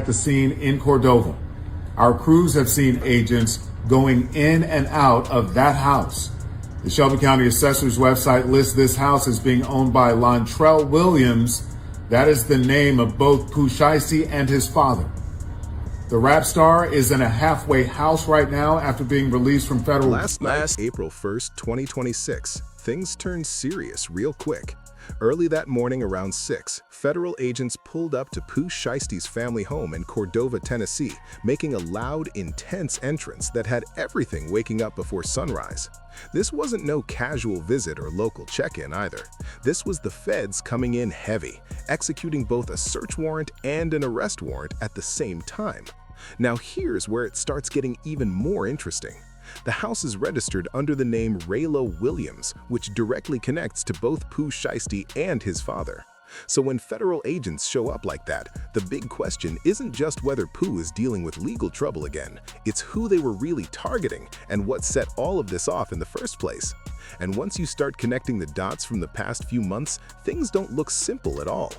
at the scene in Cordova. Our crews have seen agents going in and out of that house. The Shelby County Assessor's website lists this house as being owned by Lontrell Williams. That is the name of both Pooh Shiesty and his father. The rap star is in a halfway house right now after being released from federal. Last April 1st, 2026, things turned serious real quick. Early that morning around 6, federal agents pulled up to Pooh Shiesty's family home in Cordova, Tennessee, making a loud, intense entrance that had everything waking up before sunrise. This wasn't no casual visit or local check-in either. This was the feds coming in heavy, executing both a search warrant and an arrest warrant at the same time. Now here's where it starts getting even more interesting. The house is registered under the name Raylo Williams, which directly connects to both Pooh Shiesty and his father. So when federal agents show up like that, the big question isn't just whether Pooh is dealing with legal trouble again, it's who they were really targeting and what set all of this off in the first place. And once you start connecting the dots from the past few months, things don't look simple at all.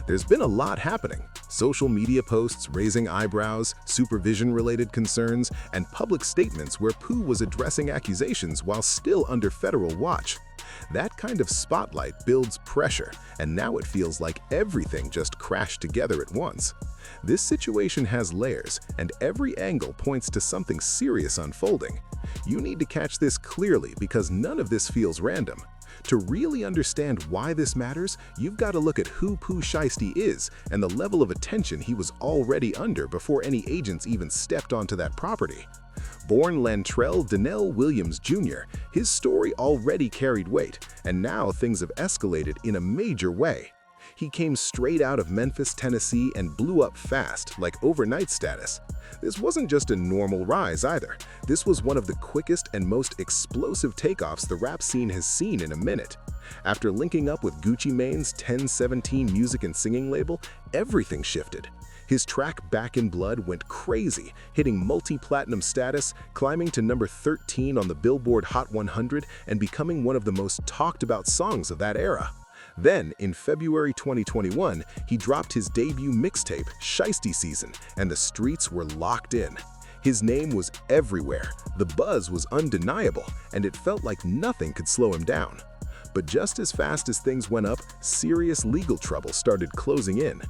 There's been a lot happening. Social media posts raising eyebrows, supervision-related concerns, and public statements where Pooh was addressing accusations while still under federal watch. That kind of spotlight builds pressure, and now it feels like everything just crashed together at once. This situation has layers, and every angle points to something serious unfolding. You need to catch this clearly because none of this feels random. To really understand why this matters, you've got to look at who Pooh Shiesty is and the level of attention he was already under before any agents even stepped onto that property. Born Lantrell Donnell Williams Jr., his story already carried weight, and now things have escalated in a major way. He came straight out of Memphis, Tennessee, and blew up fast, like overnight status. This wasn't just a normal rise either. This was one of the quickest and most explosive takeoffs the rap scene has seen in a minute. After linking up with Gucci Mane's 1017 music and singing label, everything shifted. His track Back in Blood went crazy, hitting multi-platinum status, climbing to number 13 on the Billboard Hot 100 and becoming one of the most talked about songs of that era. Then, in February 2021, he dropped his debut mixtape, Shiesty Season, and the streets were locked in. His name was everywhere, the buzz was undeniable, and it felt like nothing could slow him down. But just as fast as things went up, serious legal trouble started closing in.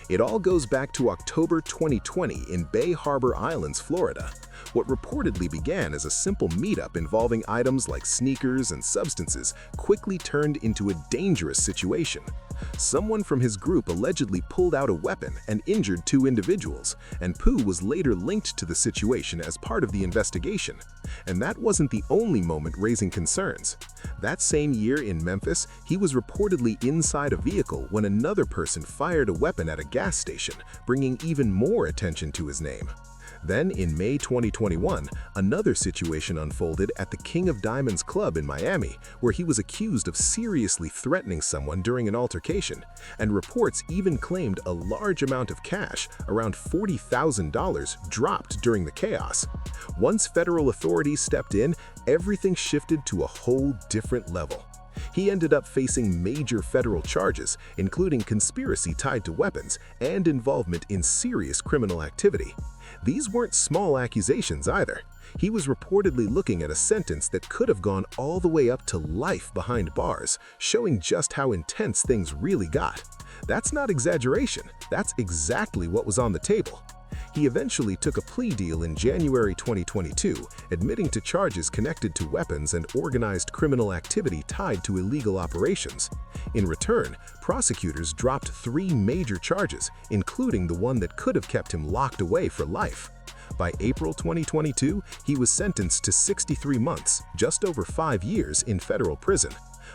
It all goes back to October 2020 in Bay Harbor Islands, Florida. What reportedly began as a simple meetup involving items like sneakers and substances quickly turned into a dangerous situation. Someone from his group allegedly pulled out a weapon and injured 2 individuals, and Pooh was later linked to the situation as part of the investigation. And that wasn't the only moment raising concerns. That same year in Memphis, he was reportedly inside a vehicle when another person fired a weapon at a gas station, bringing even more attention to his name. Then, in May 2021, another situation unfolded at the King of Diamonds Club in Miami, where he was accused of seriously threatening someone during an altercation, and reports even claimed a large amount of cash, around $40,000, dropped during the chaos. Once federal authorities stepped in, everything shifted to a whole different level. He ended up facing major federal charges, including conspiracy tied to weapons and involvement in serious criminal activity. These weren't small accusations either. He was reportedly looking at a sentence that could have gone all the way up to life behind bars, showing just how intense things really got. That's not exaggeration, that's exactly what was on the table. He eventually took a plea deal in January 2022, admitting to charges connected to weapons and organized criminal activity tied to illegal operations. In return, prosecutors dropped 3 major charges, including the one that could have kept him locked away for life. By April 2022, he was sentenced to 63 months, just over 5 years in federal prison.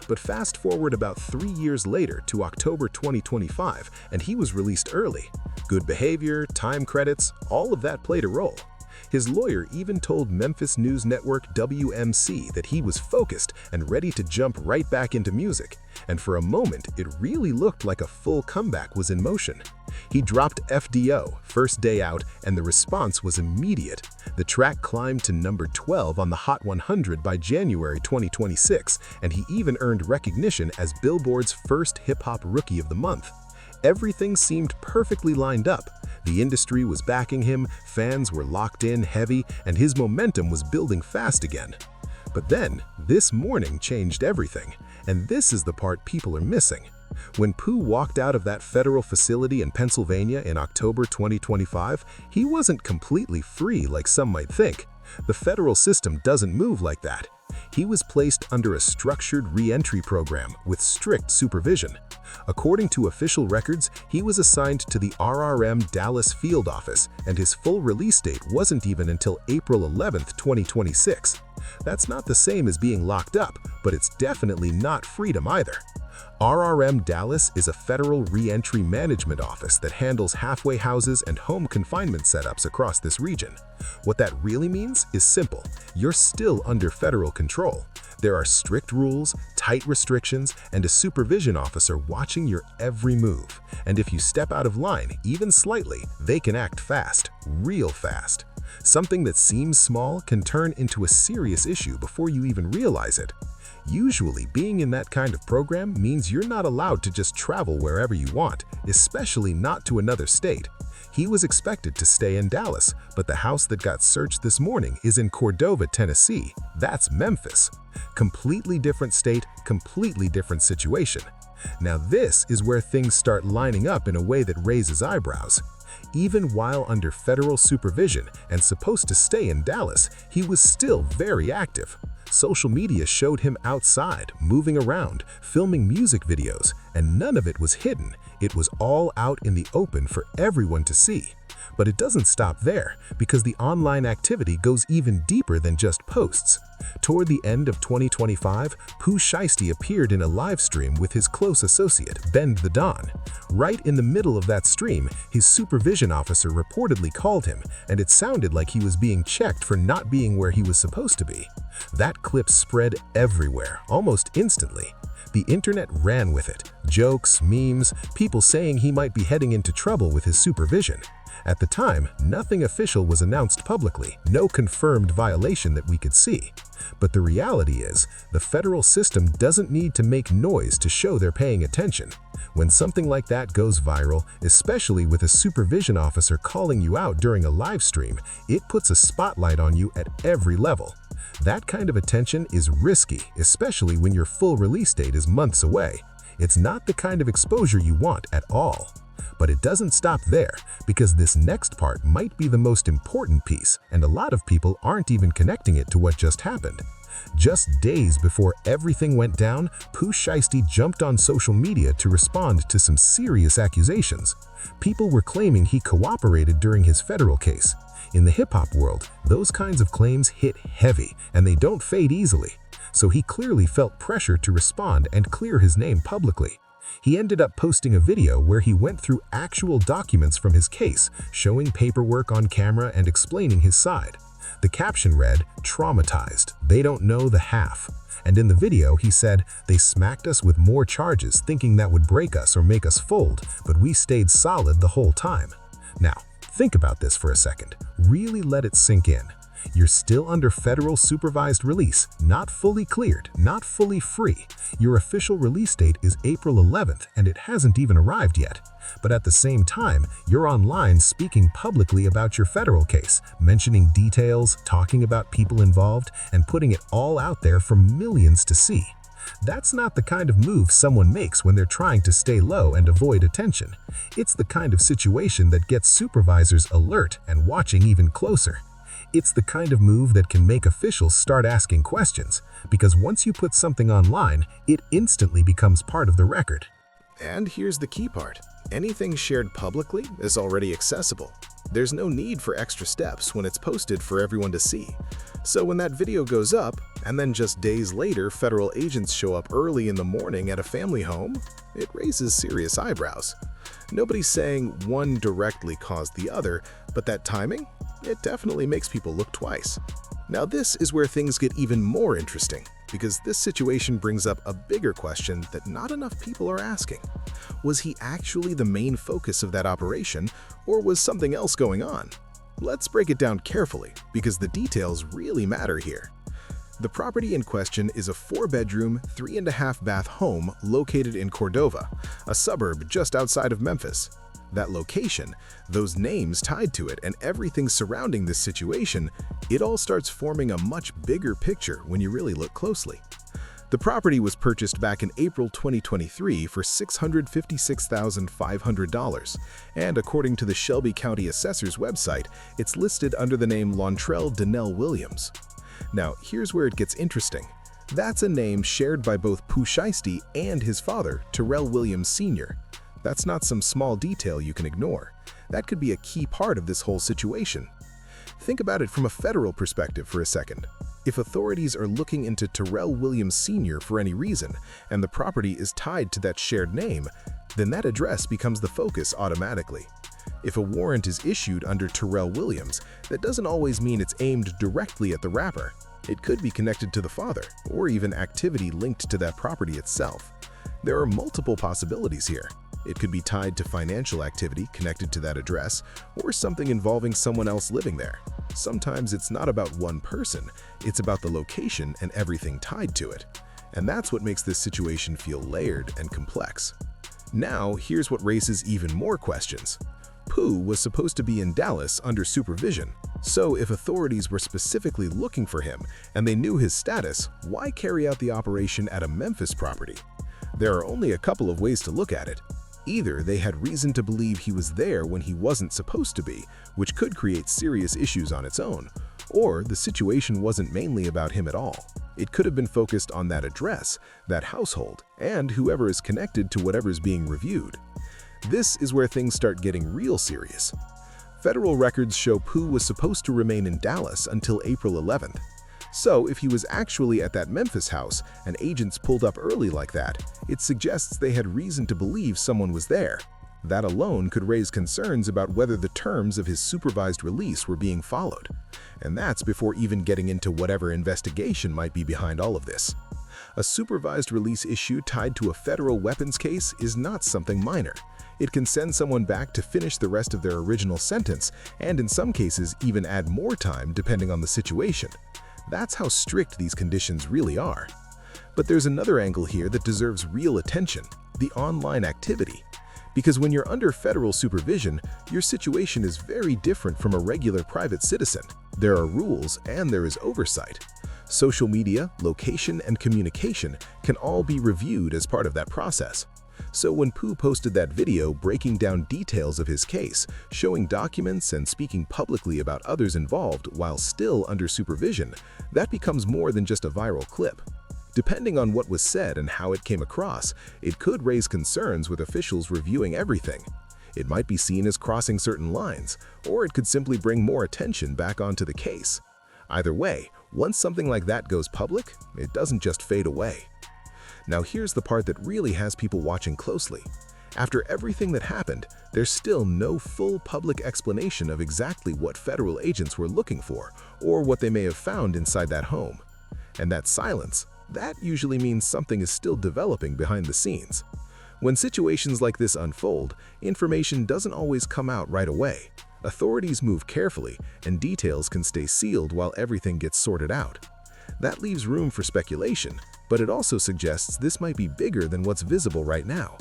But fast forward about 3 years later to October 2025, and he was released early. Good behavior, time credits, all of that played a role. His lawyer even told Memphis News Network WMC that he was focused and ready to jump right back into music, and for a moment it really looked like a full comeback was in motion. He dropped FDO, First Day Out, and the response was immediate. The track climbed to number 12 on the Hot 100 by January 2026, and he even earned recognition as Billboard's first hip-hop Rookie of the Month. Everything seemed perfectly lined up. The industry was backing him, fans were locked in heavy, and his momentum was building fast again. But then, this morning changed everything, and this is the part people are missing. When Pooh walked out of that federal facility in Pennsylvania in October 2025, he wasn't completely free like some might think. The federal system doesn't move like that. He was placed under a structured re-entry program with strict supervision. According to official records, he was assigned to the RRM Dallas field office, and his full release date wasn't even until April 11, 2026. That's not the same as being locked up, but it's definitely not freedom either. RRM Dallas is a federal re-entry management office that handles halfway houses and home confinement setups across this region. What that really means is simple. You're still under federal control. There are strict rules, tight restrictions, and a supervision officer watching your every move. And if you step out of line, even slightly, they can act fast, real fast. Something that seems small can turn into a serious issue before you even realize it. Usually, being in that kind of program means you're not allowed to just travel wherever you want, especially not to another state. He was expected to stay in Dallas, but the house that got searched this morning is in Cordova, Tennessee. That's Memphis. Completely different state, completely different situation. Now this is where things start lining up in a way that raises eyebrows. Even while under federal supervision and supposed to stay in Dallas, he was still very active. Social media showed him outside, moving around, filming music videos, and none of it was hidden. It was all out in the open for everyone to see. But it doesn't stop there, because the online activity goes even deeper than just posts. Toward the end of 2025, Pooh Shiesty appeared in a live stream with his close associate, Ben the Don. Right in the middle of that stream, his supervision officer reportedly called him, and it sounded like he was being checked for not being where he was supposed to be. That clip spread everywhere, almost instantly. The internet ran with it. Jokes, memes, people saying he might be heading into trouble with his supervision. At the time, nothing official was announced publicly, no confirmed violation that we could see. But the reality is, the federal system doesn't need to make noise to show they're paying attention. When something like that goes viral, especially with a supervision officer calling you out during a live stream, it puts a spotlight on you at every level. That kind of attention is risky, especially when your full release date is months away. It's not the kind of exposure you want at all. But it doesn't stop there, because this next part might be the most important piece, and a lot of people aren't even connecting it to what just happened. Just days before everything went down, Pooh Shiesty jumped on social media to respond to some serious accusations. People were claiming he cooperated during his federal case. In the hip-hop world, those kinds of claims hit heavy, and they don't fade easily. So he clearly felt pressure to respond and clear his name publicly. He ended up posting a video where he went through actual documents from his case, showing paperwork on camera and explaining his side. The caption read, "Traumatized, they don't know the half." And in the video, he said, "They smacked us with more charges thinking that would break us or make us fold, but we stayed solid the whole time." Now, think about this for a second. Really let it sink in. You're still under federal supervised release, not fully cleared, not fully free. Your official release date is April 11th, and it hasn't even arrived yet. But at the same time, you're online speaking publicly about your federal case, mentioning details, talking about people involved, and putting it all out there for millions to see. That's not the kind of move someone makes when they're trying to stay low and avoid attention. It's the kind of situation that gets supervisors alert and watching even closer. It's the kind of move that can make officials start asking questions, because once you put something online, it instantly becomes part of the record. And here's the key part. Anything shared publicly is already accessible. There's no need for extra steps when it's posted for everyone to see. So when that video goes up, and then just days later federal agents show up early in the morning at a family home, it raises serious eyebrows. Nobody's saying one directly caused the other, but that timing? It definitely makes people look twice. Now this is where things get even more interesting, because this situation brings up a bigger question that not enough people are asking. Was he actually the main focus of that operation, or was something else going on? Let's break it down carefully, because the details really matter here. The property in question is a 4-bedroom, 3.5-bath home located in Cordova, a suburb just outside of Memphis. that location, those names tied to it, and everything surrounding this situation, it all starts forming a much bigger picture when you really look closely. The property was purchased back in April 2023 for $656,500, and according to the Shelby County Assessor's website, it's listed under the name Lontrell Donnell Williams. Now, here's where it gets interesting. That's a name shared by both Pooh Shiesty and his father, Terrell Williams Sr. That's not some small detail you can ignore. That could be a key part of this whole situation. Think about it from a federal perspective for a second. If authorities are looking into Terrell Williams Sr. for any reason, and the property is tied to that shared name, then that address becomes the focus automatically. If a warrant is issued under Terrell Williams, that doesn't always mean it's aimed directly at the rapper. It could be connected to the father, or even activity linked to that property itself. There are multiple possibilities here. It could be tied to financial activity connected to that address, or something involving someone else living there. Sometimes it's not about one person, it's about the location and everything tied to it. And that's what makes this situation feel layered and complex. Now, here's what raises even more questions. Pooh was supposed to be in Dallas under supervision, so if authorities were specifically looking for him and they knew his status, why carry out the operation at a Memphis property? There are only a couple of ways to look at it. Either they had reason to believe he was there when he wasn't supposed to be, which could create serious issues on its own, or the situation wasn't mainly about him at all. It could have been focused on that address, that household, and whoever is connected to whatever's being reviewed. This is where things start getting real serious. Federal records show Pooh was supposed to remain in Dallas until April 11th. So if he was actually at that Memphis house and agents pulled up early like that, it suggests they had reason to believe someone was there. That alone could raise concerns about whether the terms of his supervised release were being followed. And that's before even getting into whatever investigation might be behind all of this. A supervised release issue tied to a federal weapons case is not something minor. It can send someone back to finish the rest of their original sentence, and in some cases even add more time depending on the situation. That's how strict these conditions really are. But there's another angle here that deserves real attention: the online activity. Because when you're under federal supervision, your situation is very different from a regular private citizen. There are rules and there is oversight. Social media, location, and communication can all be reviewed as part of that process. So when Pooh posted that video breaking down details of his case, showing documents and speaking publicly about others involved while still under supervision, that becomes more than just a viral clip. Depending on what was said and how it came across, it could raise concerns with officials reviewing everything. It might be seen as crossing certain lines, or it could simply bring more attention back onto the case. Either way, once something like that goes public, it doesn't just fade away. Now here's the part that really has people watching closely. After everything that happened, there's still no full public explanation of exactly what federal agents were looking for or what they may have found inside that home. And that silence, that usually means something is still developing behind the scenes. When situations like this unfold, information doesn't always come out right away. Authorities move carefully, and details can stay sealed while everything gets sorted out. That leaves room for speculation, but it also suggests this might be bigger than what's visible right now.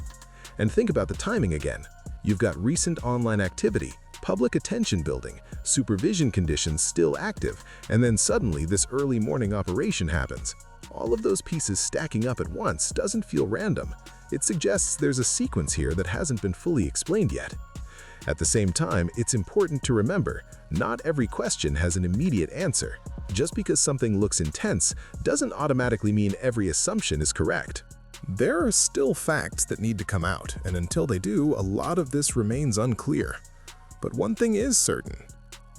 And think about the timing again. You've got recent online activity, public attention building, supervision conditions still active, and then suddenly this early morning operation happens. All of those pieces stacking up at once doesn't feel random. It suggests there's a sequence here that hasn't been fully explained yet. At the same time, it's important to remember, not every question has an immediate answer. Just because something looks intense doesn't automatically mean every assumption is correct. There are still facts that need to come out, and until they do, a lot of this remains unclear. But one thing is certain.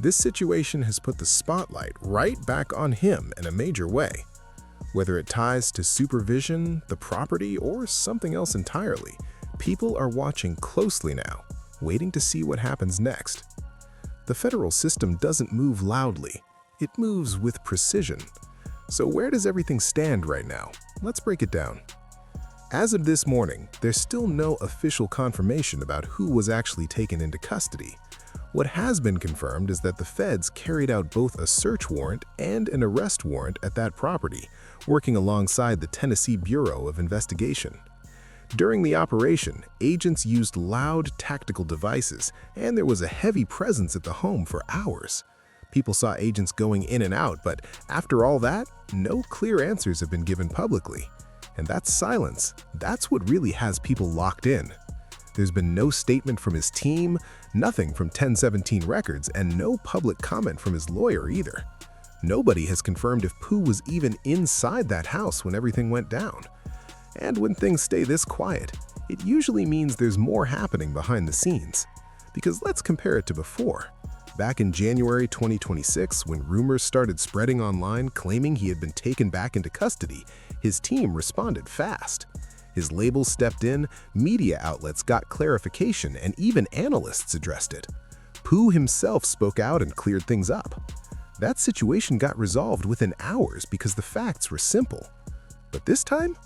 This situation has put the spotlight right back on him in a major way. Whether it ties to supervision, the property, or something else entirely, people are watching closely now, waiting to see what happens next. The federal system doesn't move loudly, it moves with precision. So where does everything stand right now? Let's break it down. As of this morning, there's still no official confirmation about who was actually taken into custody. What has been confirmed is that the feds carried out both a search warrant and an arrest warrant at that property, working alongside the Tennessee Bureau of Investigation. During the operation, agents used loud tactical devices, and there was a heavy presence at the home for hours. People saw agents going in and out, but after all that, no clear answers have been given publicly. And that silence, that's what really has people locked in. There's been no statement from his team, nothing from 1017 Records, and no public comment from his lawyer either. Nobody has confirmed if Pooh was even inside that house when everything went down. And when things stay this quiet, it usually means there's more happening behind the scenes. Because let's compare it to before. Back in January 2026, when rumors started spreading online claiming he had been taken back into custody, his team responded fast. His label stepped in, media outlets got clarification, and even analysts addressed it. Pooh himself spoke out and cleared things up. That situation got resolved within hours because the facts were simple. But this time,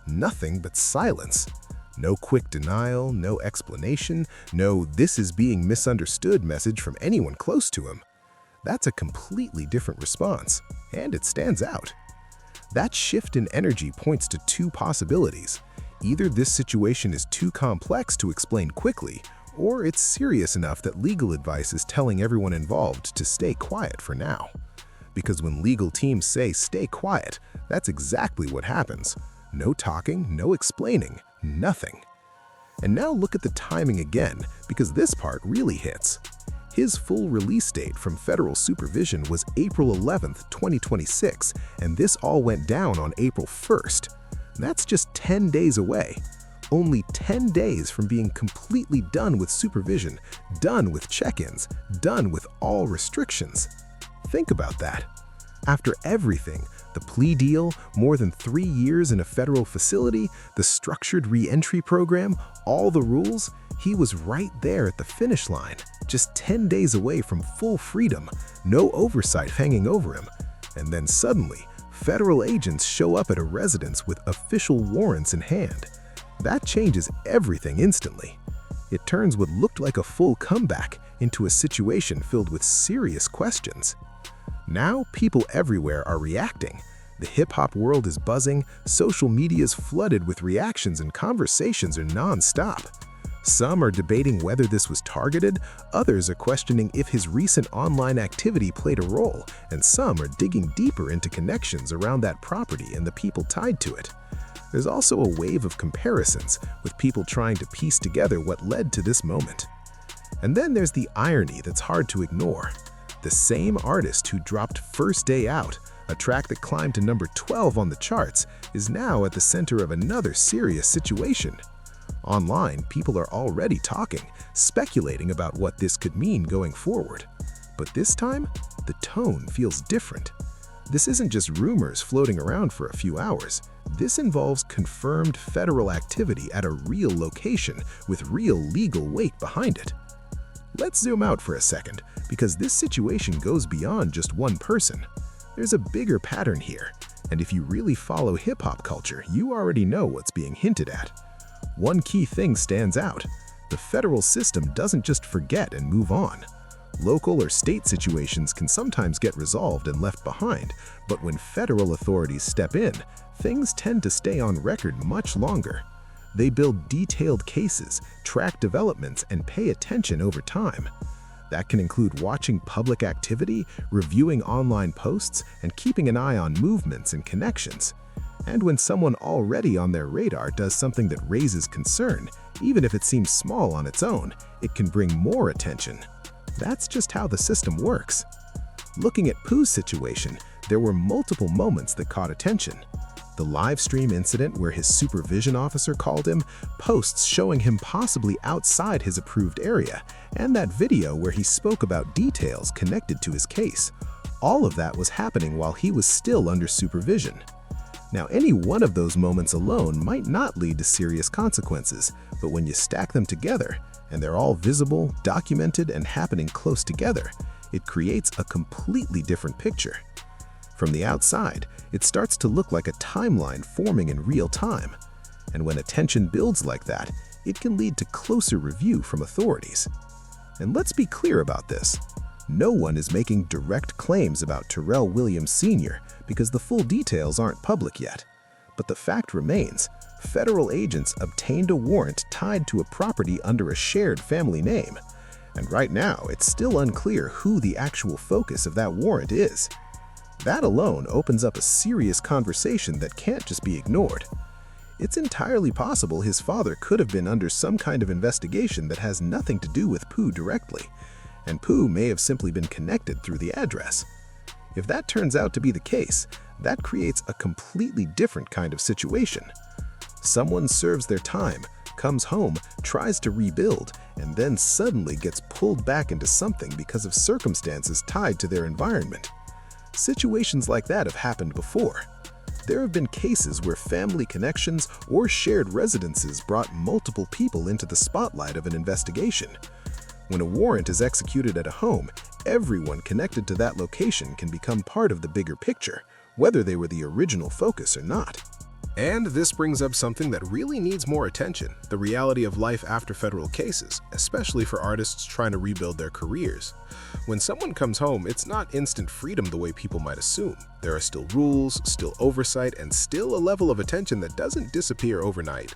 nothing but silence. No quick denial, no explanation, no "this is being misunderstood" message from anyone close to him. That's a completely different response, and it stands out. That shift in energy points to two possibilities. Either this situation is too complex to explain quickly, or it's serious enough that legal advice is telling everyone involved to stay quiet for now. Because when legal teams say stay quiet, that's exactly what happens. No talking, no explaining, nothing. And now look at the timing again, because this part really hits. His full release date from federal supervision was April 11th, 2026, and this all went down on April 1st. That's just 10 days away. Only 10 days from being completely done with supervision, done with check-ins, done with all restrictions. Think about that. After everything, the plea deal, more than 3 years in a federal facility, the structured re-entry program, all the rules, he was right there at the finish line, just 10 days away from full freedom, no oversight hanging over him. And then suddenly, federal agents show up at a residence with official warrants in hand. That changes everything instantly. It turns what looked like a full comeback into a situation filled with serious questions. Now people everywhere are reacting. The hip-hop world is buzzing, social media is flooded with reactions, and conversations are non-stop. Some are debating whether this was targeted, others are questioning if his recent online activity played a role, and some are digging deeper into connections around that property and the people tied to it. There's also a wave of comparisons, with people trying to piece together what led to this moment. And then there's the irony that's hard to ignore. The same artist who dropped First Day Out, a track that climbed to number 12 on the charts, is now at the center of another serious situation. Online, people are already talking, speculating about what this could mean going forward. But this time, the tone feels different. This isn't just rumors floating around for a few hours. This involves confirmed federal activity at a real location with real legal weight behind it. Let's zoom out for a second, because this situation goes beyond just one person. There's a bigger pattern here, and if you really follow hip-hop culture, you already know what's being hinted at. One key thing stands out. The federal system doesn't just forget and move on. Local or state situations can sometimes get resolved and left behind, but when federal authorities step in, things tend to stay on record much longer. They build detailed cases, track developments, and pay attention over time. That can include watching public activity, reviewing online posts, and keeping an eye on movements and connections. And when someone already on their radar does something that raises concern, even if it seems small on its own, it can bring more attention. That's just how the system works. Looking at Pooh's situation, there were multiple moments that caught attention. The live stream incident where his supervision officer called him, posts showing him possibly outside his approved area, and that video where he spoke about details connected to his case. All of that was happening while he was still under supervision. Now, any one of those moments alone might not lead to serious consequences, but when you stack them together, and they're all visible, documented, and happening close together, it creates a completely different picture. From the outside, it starts to look like a timeline forming in real time. And when attention builds like that, it can lead to closer review from authorities. And let's be clear about this. No one is making direct claims about Terrell Williams Sr. because the full details aren't public yet. But the fact remains, federal agents obtained a warrant tied to a property under a shared family name. And right now, it's still unclear who the actual focus of that warrant is. That alone opens up a serious conversation that can't just be ignored. It's entirely possible his father could have been under some kind of investigation that has nothing to do with Pooh directly, and Pooh may have simply been connected through the address. If that turns out to be the case, that creates a completely different kind of situation. Someone serves their time, comes home, tries to rebuild, and then suddenly gets pulled back into something because of circumstances tied to their environment. Situations like that have happened before. There have been cases where family connections or shared residences brought multiple people into the spotlight of an investigation. When a warrant is executed at a home, everyone connected to that location can become part of the bigger picture, whether they were the original focus or not. And this brings up something that really needs more attention: the reality of life after federal cases, especially for artists trying to rebuild their careers. When someone comes home, it's not instant freedom the way people might assume. There are still rules, still oversight, and still a level of attention that doesn't disappear overnight.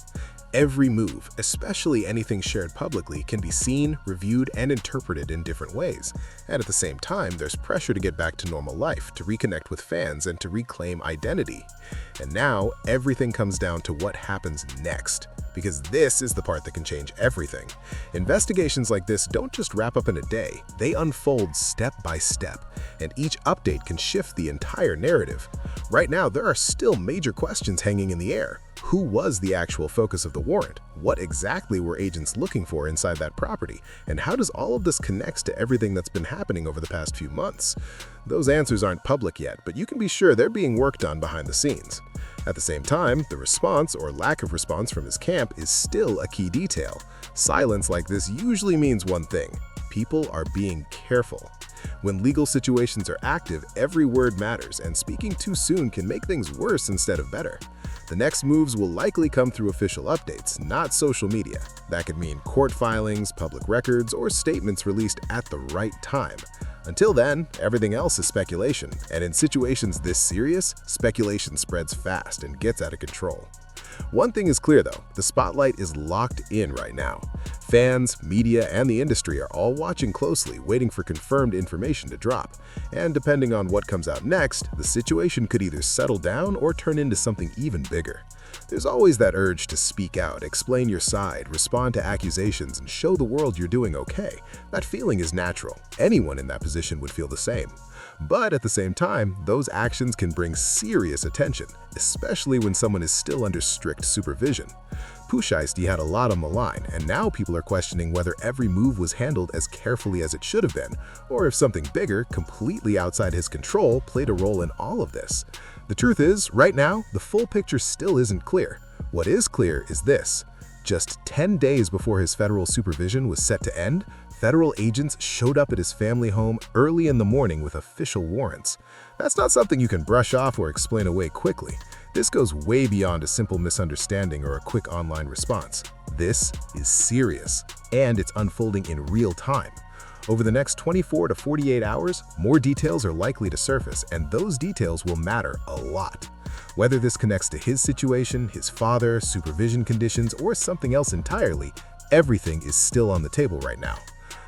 Every move, especially anything shared publicly, can be seen, reviewed, and interpreted in different ways. And at the same time, there's pressure to get back to normal life, to reconnect with fans, and to reclaim identity. And now, everything comes down to what happens next. Because this is the part that can change everything. Investigations like this don't just wrap up in a day, they unfold step by step, and each update can shift the entire narrative. Right now, there are still major questions hanging in the air. Who was the actual focus of the warrant? What exactly were agents looking for inside that property? And how does all of this connect to everything that's been happening over the past few months? Those answers aren't public yet, but you can be sure they're being worked on behind the scenes. At the same time, the response or lack of response from his camp is still a key detail. Silence like this usually means one thing: people are being careful. When legal situations are active, every word matters, and speaking too soon can make things worse instead of better. The next moves will likely come through official updates, not social media. That could mean court filings, public records, or statements released at the right time. Until then, everything else is speculation, and in situations this serious, speculation spreads fast and gets out of control. One thing is clear though, the spotlight is locked in right now. Fans, media, and the industry are all watching closely, waiting for confirmed information to drop. And depending on what comes out next, the situation could either settle down or turn into something even bigger. There's always that urge to speak out, explain your side, respond to accusations, and show the world you're doing okay. That feeling is natural. Anyone in that position would feel the same. But at the same time, those actions can bring serious attention, especially when someone is still under strict supervision. Pooh Shiesty had a lot on the line, and now people are questioning whether every move was handled as carefully as it should have been, or if something bigger, completely outside his control, played a role in all of this. The truth is, right now, the full picture still isn't clear. What is clear is this: just 10 days before his federal supervision was set to end, federal agents showed up at his family home early in the morning with official warrants. That's not something you can brush off or explain away quickly. This goes way beyond a simple misunderstanding or a quick online response. This is serious, and it's unfolding in real time. Over the next 24 to 48 hours, more details are likely to surface, and those details will matter a lot. Whether this connects to his situation, his father, supervision conditions, or something else entirely, everything is still on the table right now.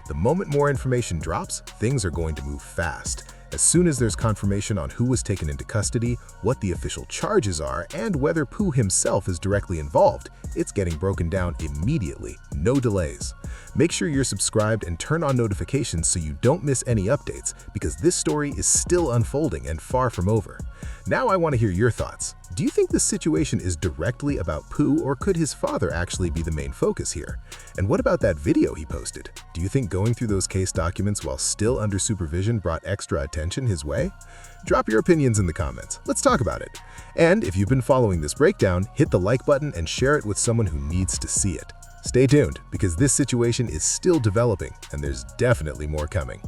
The moment more information drops, things are going to move fast. As soon as there's confirmation on who was taken into custody, what the official charges are, and whether Pooh himself is directly involved, it's getting broken down immediately, no delays. Make sure you're subscribed and turn on notifications so you don't miss any updates, because this story is still unfolding and far from over. Now I want to hear your thoughts. Do you think this situation is directly about Pooh, or could his father actually be the main focus here? And what about that video he posted? Do you think going through those case documents while still under supervision brought extra attention his way? Drop your opinions in the comments. Let's talk about it. And if you've been following this breakdown, hit the like button and share it with someone who needs to see it. Stay tuned, because this situation is still developing and there's definitely more coming.